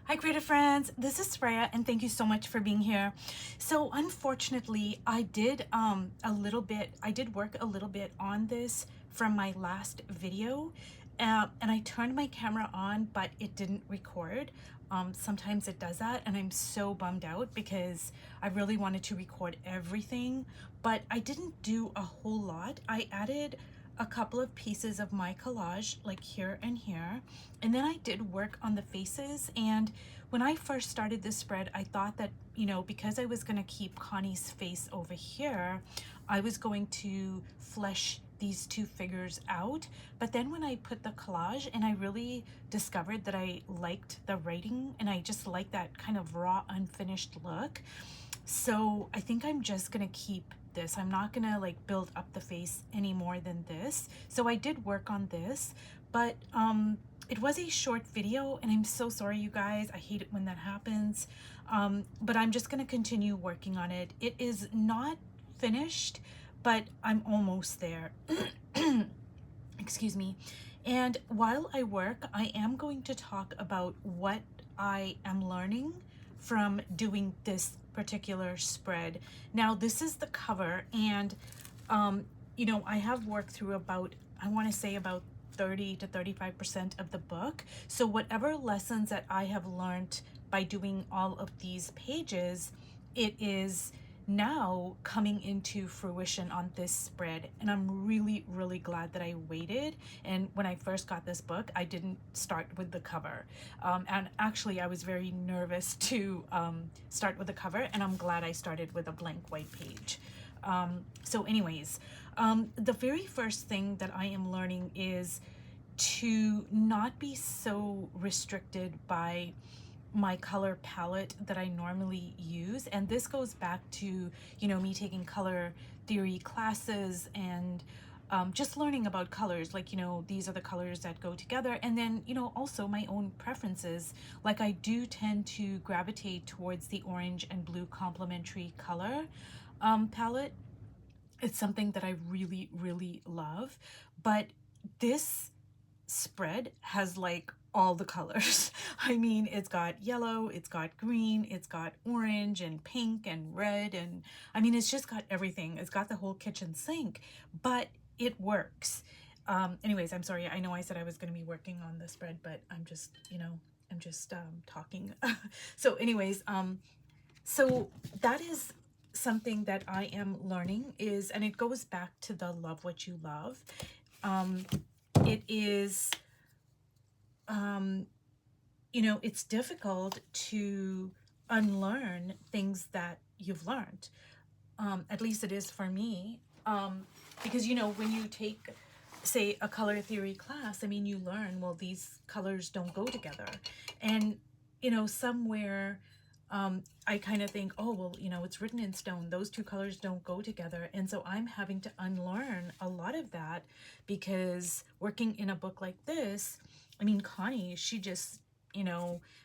Hi creative friends, this is Freya and thank you so much for being here. So unfortunately I did work a little bit on this from my last video, and I turned my camera on but it didn't record. Sometimes it does that and I'm so bummed out because I really wanted to record everything, but I didn't do a whole lot. I added a couple of pieces of my collage like here and here, and then I did work on the faces. And when I first started this spread, I thought that, because I was going to keep Connie's face over here, I was going to flesh these two figures out. But then when I put the collage and I really discovered that I liked the writing and I just like that kind of raw unfinished look, so I think I'm just gonna keep this. I'm not gonna like build up the face any more than this. So I did work on this, but it was a short video and I'm so sorry you guys. I hate it when that happens. But I'm just gonna continue working on it. It is not finished, but I'm almost there. Excuse me. And while I work, I am going to talk about what I am learning from doing this particular spread. Now, this is the cover, and I have worked through about, I want to say about 30 to 35% of the book. So whatever lessons that I have learned by doing all of these pages, it is now coming into fruition on this spread, and I'm really glad that I waited. And when I first got this book, I didn't start with the cover, and actually I was very nervous to start with the cover, and I'm glad I started with a blank white page. So anyways, the very first thing that I am learning is to not be so restricted by my color palette that I normally use. And this goes back to, me taking color theory classes and just learning about colors, like, these are the colors that go together. And then, also my own preferences. Like I do tend to gravitate towards the orange and blue complementary color palette. It's something that I really love. But this spread has like all the colors. I mean, it's got yellow, it's got green, it's got orange and pink and red, and I mean, it's just got everything. It's got the whole kitchen sink, but it works. Anyways, I'm sorry. I know I said I was going to be working on the spread, but I'm just, talking. So anyways, so that is something that I am learning is, and it goes back to the love what you love. It is, it's difficult to unlearn things that you've learned. At least it is for me. Because, when you take, say, a color theory class, I mean, you learn, well, these colors don't go together. And, somewhere, I kind of think, oh, well, it's written in stone. Those two colors don't go together. And so I'm having to unlearn a lot of that because working in a book like this, I mean, Connie, she just,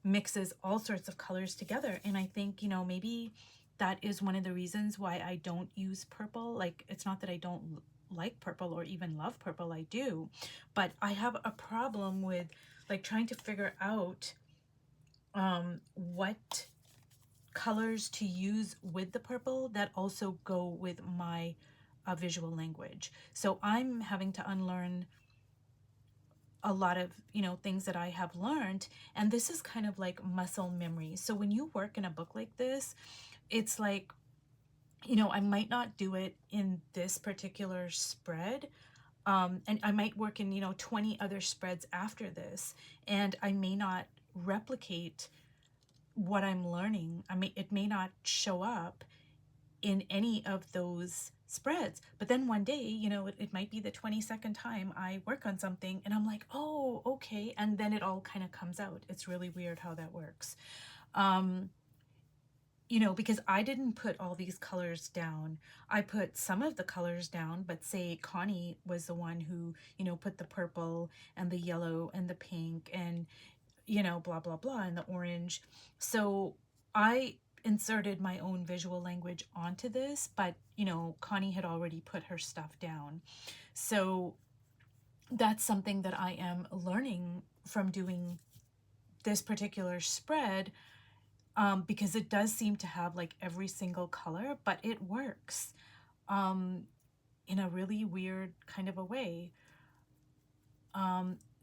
mixes all sorts of colors together. And I think, maybe that is one of the reasons why I don't use purple. Like, it's not that I don't like purple or even love purple, I do, but I have a problem with like trying to figure out what colors to use with the purple that also go with my visual language. So I'm having to unlearn a lot of things that I have learned, and this is kind of like muscle memory. So when you work in a book like this, it's like, I might not do it in this particular spread, and I might work in 20 other spreads after this, and I may not replicate what I'm learning. It may not show up in any of those spreads. But then one day, it might be the 22nd time I work on something and I'm like, oh, okay. And then it all kind of comes out. It's really weird how that works. Because I didn't put all these colors down. I put some of the colors down, but say Connie was the one who, put the purple and the yellow and the pink and, blah, blah, blah, and the orange. So I inserted my own visual language onto this, but, Connie had already put her stuff down. So that's something that I am learning from doing this particular spread, because it does seem to have like every single color, but it works in a really weird kind of a way.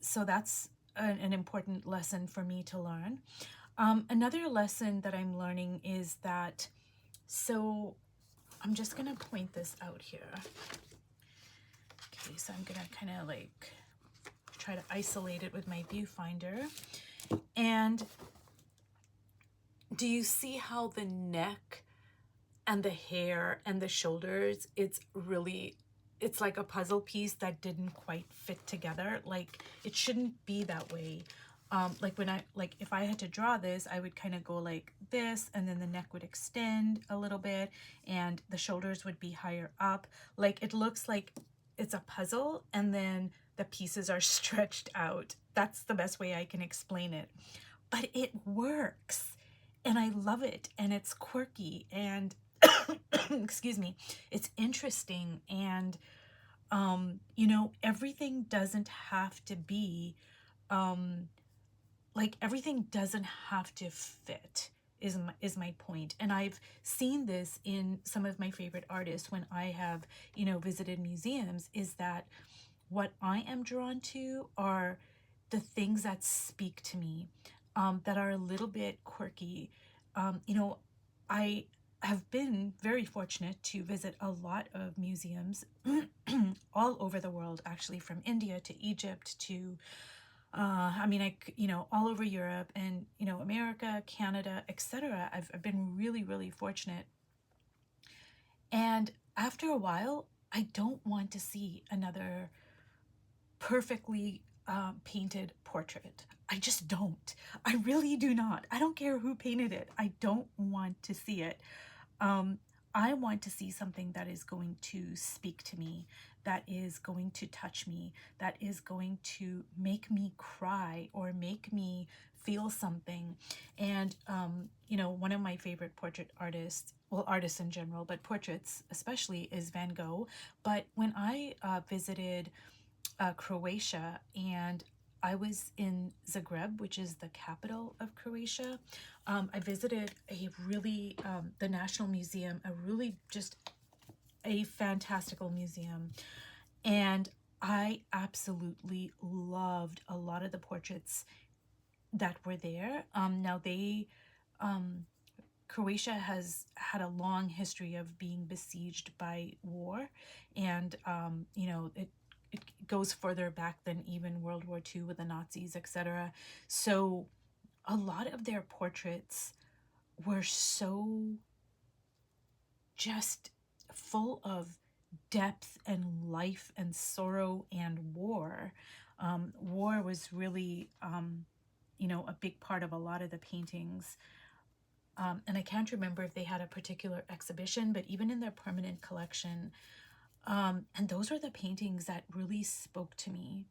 So that's an important lesson for me to learn. Another lesson that I'm learning is that, so I'm just gonna point this out here. Okay, so I'm gonna kind of like try to isolate it with my viewfinder. And do you see how the neck and the hair and the shoulders, it's like a puzzle piece that didn't quite fit together. Like, it shouldn't be that way. Like when if I had to draw this, I would kind of go like this, and then the neck would extend a little bit and the shoulders would be higher up. Like, it looks like it's a puzzle and then the pieces are stretched out. That's the best way I can explain it. But it works and I love it, and it's quirky, and excuse me, it's interesting, and you know, everything doesn't have to be like, everything doesn't have to fit is my point. And I've seen this in some of my favorite artists when I have, you know, visited museums, is that what I am drawn to are the things that speak to me, that are a little bit quirky. You know, I have been very fortunate to visit a lot of museums all over the world, actually, from India to Egypt to I mean, you know, all over Europe and, you know, America, Canada, etc. I've been really, really fortunate. And after a while, I don't want to see another perfectly painted portrait. I just don't. I really do not. I don't care who painted it. I don't want to see it. I want to see something that is going to speak to me, that is going to touch me, that is going to make me cry or make me feel something. And, you know, one of my favorite portrait artists, well, artists in general, but portraits especially, is Van Gogh. But when I visited Croatia, and I was in Zagreb, which is the capital of Croatia. I visited a really, the National Museum, a really just a fantastical museum. And I absolutely loved a lot of the portraits that were there. Now Croatia has had a long history of being besieged by war, and you know, it goes further back than even World War II with the Nazis, etc. So a lot of their portraits were so just full of depth and life and sorrow and war. War was really, you know, a big part of a lot of the paintings. And I can't remember if they had a particular exhibition, but even in their permanent collection, and those are the paintings that really spoke to me.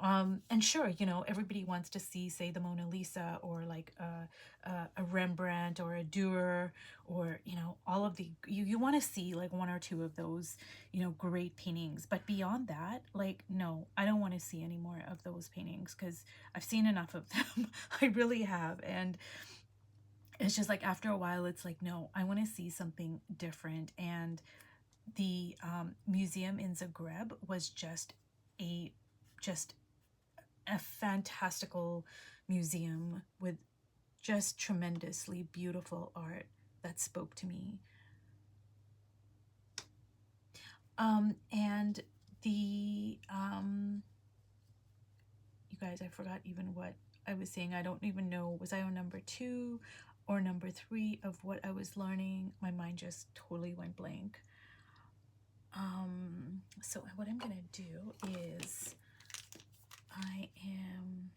And sure, you know, everybody wants to see, say, the Mona Lisa, or like a Rembrandt or a Dürer, or, you know, all of the, you want to see like one or two of those, you know, great paintings. But beyond that, like, no, I don't want to see any more of those paintings, because I've seen enough of them. I really have. And it's just like, after a while, it's like, no, I want to see something different. And the museum in Zagreb was just a just a fantastical museum with just tremendously beautiful art that spoke to me. And the you guys, I forgot even what I was saying. I don't even know, was I on number 2 or number 3 of what I was learning? My mind just totally went blank. So what I'm gonna do is, I am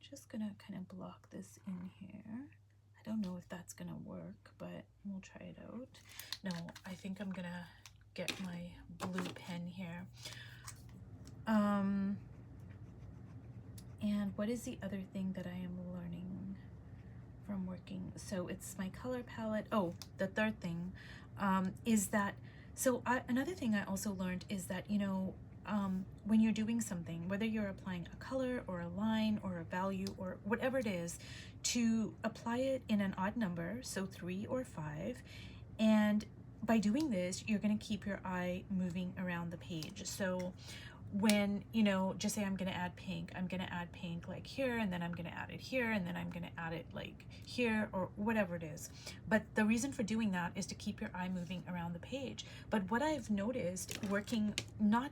just gonna kind of block this in here. I don't know if that's gonna work, but we'll try it out. No, I think I'm gonna get my blue pen here. And what is the other thing that I am learning from working? So it's my color palette. Oh, the third thing is that, so another thing I also learned is that, you know, when you're doing something, whether you're applying a color or a line or a value or whatever it is, to apply it in an odd number, so 3 or 5. And by doing this, you're going to keep your eye moving around the page. So when, you know, just say I'm going to add pink, I'm going to add pink like here, and then I'm going to add it here, and then I'm going to add it like here, or whatever it is. But the reason for doing that is to keep your eye moving around the page. But what I've noticed working not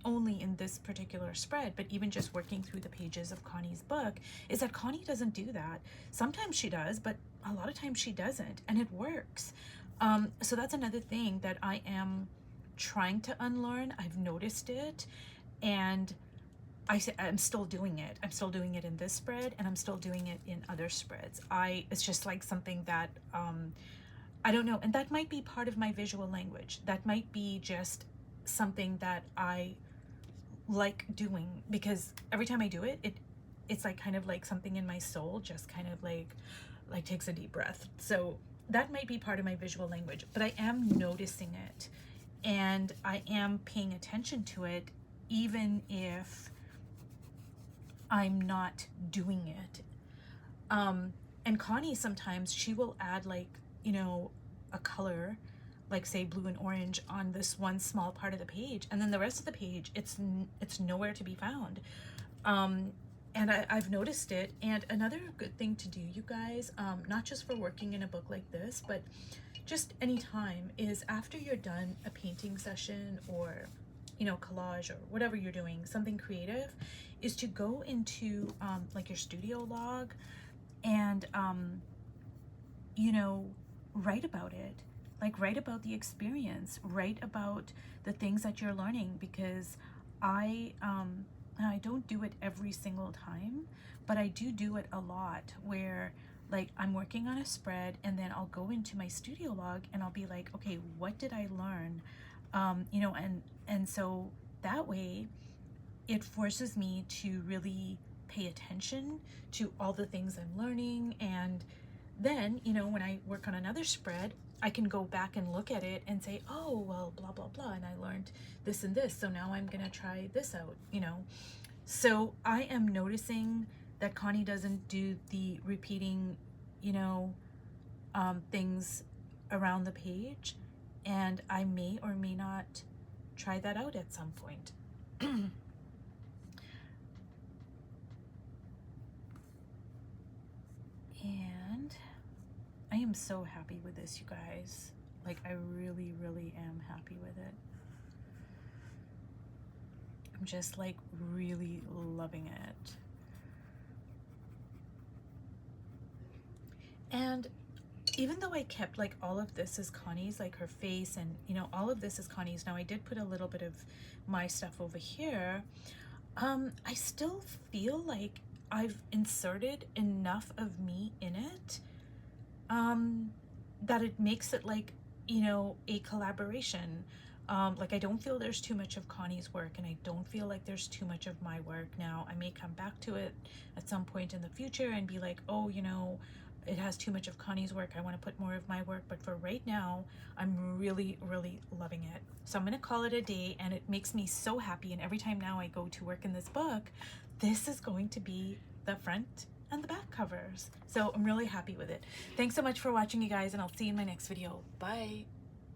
only in this particular spread, but even just working through the pages of Connie's book, is that Connie doesn't do that. Sometimes she does, but a lot of times she doesn't, and it works. So that's another thing that I am trying to unlearn. I've noticed it, and I'm still doing it. I'm still doing it in this spread, and I'm still doing it in other spreads. It's just like something that I don't know, and that might be part of my visual language. That might be just something that I like doing, because every time I do it, it's like kind of like something in my soul just kind of like takes a deep breath. So that might be part of my visual language, but I am noticing it, and I am paying attention to it, even if I'm not doing it. And Connie, sometimes she will add, like, you know, a color, like say blue and orange, on this one small part of the page, and then the rest of the page, it's nowhere to be found. And I've noticed it. And another good thing to do, you guys, not just for working in a book like this, but just any time, is after you're done a painting session or, you know, collage or whatever you're doing, something creative, is to go into like your studio log and, you know, write about it. Like, write about the experience, write about the things that you're learning, because I don't do it every single time, but I do it a lot, where like I'm working on a spread, and then I'll go into my studio log and I'll be like, okay, what did I learn? You know, and so that way it forces me to really pay attention to all the things I'm learning. And then, you know, when I work on another spread, I can go back and look at it and say, oh, well, blah, blah, blah, and I learned this and this, so now I'm gonna try this out, you know. So I am noticing that Connie doesn't do the repeating, you know, things around the page, and I may or may not try that out at some point. And I am so happy with this, you guys. Like, I really, really am happy with it. I'm just like really loving it. And even though I kept like all of this is Connie's, like her face, and you know, all of this is Connie's. Now I did put a little bit of my stuff over here. I still feel like I've inserted enough of me in it that it makes it like, you know, a collaboration. Like, I don't feel there's too much of Connie's work, and I don't feel like there's too much of my work. Now, I may come back to it at some point in the future and be like, oh, you know, it has too much of Connie's work, I want to put more of my work. But for right now, I'm really, really loving it. So I'm going to call it a day, and it makes me so happy. And every time now I go to work in this book, this is going to be the front and the back covers. So I'm really happy with it. Thanks so much for watching, you guys, and I'll see you in my next video. Bye.